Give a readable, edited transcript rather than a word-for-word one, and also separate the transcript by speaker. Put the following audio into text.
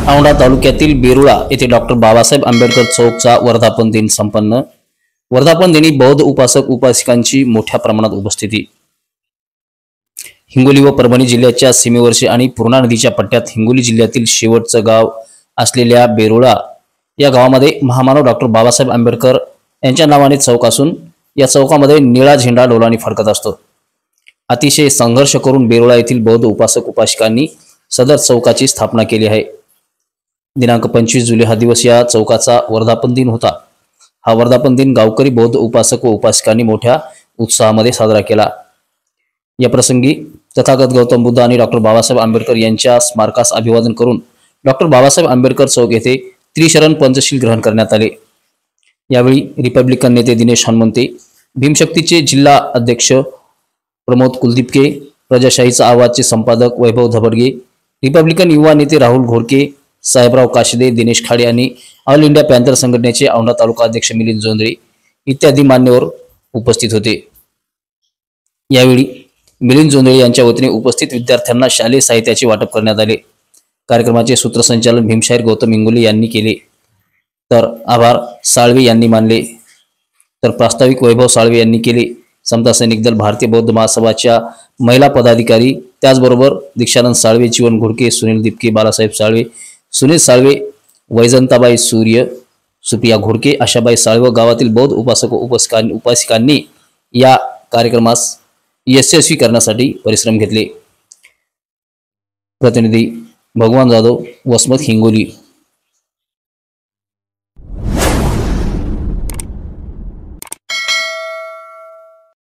Speaker 1: औंढा तालुक्यातील बेरुळा येथे डॉक्टर बाबासाहेब आंबेडकर चौकचा वर्धापन दिन संपन्न। वर्धापन दिनी बौद्ध उपासक उपासिकांची मोठ्या प्रमाणात उपस्थिती। हिंगोली व परभणी जिल्ह्याच्या सीमेवरचे आणि पूर्णा नदीच्या पट्ट्यात हिंगोली जिल्ह्यातील शेवटचं गाव असलेल्या बेरुळा या गावामध्ये महामानव डॉक्टर बाबासाहेब आंबेडकर यांच्या नावाने चौक असून या चौकामध्ये निळा झेंडा डोलाने फडकत असतो। अतिशय संघर्ष करून बेरुळा येथील बौद्ध उपासक उपासिकांनी सदर चौकाची स्थापना केली आहे। दिनांक 25 जुलै हा दिवस या चौकाचा वर्धापन दिन होता। हा वर्धापन दिन गावकरी बौद्ध उपासक व उपासिकांनी मोठ्या उत्साहामध्ये साजरा केला। या प्रसंगी तथागत गौतम बुद्ध आणि डॉक्टर बाबासाहेब आंबेडकर यांच्या स्मारकास अभिवादन करून डॉक्टर बाबासाहेब आंबेडकर चौक येथे त्रिशरण पंचशील ग्रहण करण्यात आले। यावेळी रिपब्लिकन नेते दिनेश हनुमंते, भीमशक्तीचे जिल्हा अध्यक्ष प्रमोद कुलदीपके, प्रजाशाहीचा आवाजचे संपादक वैभव धबडगे, रिपब्लिकन युवा नेते राहुल घोडके, साहेबराव काशिदे, दिनेश खाडे आणि ऑल इंडिया पॅन्थर संघटनेचे औंढा तालुका अध्यक्ष मिलिंद जोंधळे इत्यादी मान्यवर उपस्थित होते। यावेळी मिलिंद जोंधळे यांच्या वतीने उपस्थित विद्यार्थ्यांना शालेय साहित्याचे वाटप करण्यात आले। कार्यक्रमाचे सूत्रसंचालन भीमशाहीर गौतम इंगोले यांनी केले, तर आभार साळवे यांनी मानले, तर प्रास्ताविक वैभव साळवे यांनी केले। समता सैनिक दल भारतीय बौद्ध महासभाच्या महिला पदाधिकारी, त्याचबरोबर दीक्षानंद साळवे, जीवन घोडके, सुनील दिपके, बालासाहेब साळवे, सुनील साळवे, वैजंताबाई सूर्य, सुप्रिया घोडके, आशाबाई साळवे गावातील बौद्ध उपासक व उपासिकांनी या कार्यक्रमास यशस्वी करण्यासाठी परिश्रम घेतले। प्रतिनिधी भगवान जाधव, वसमत, हिंगोली।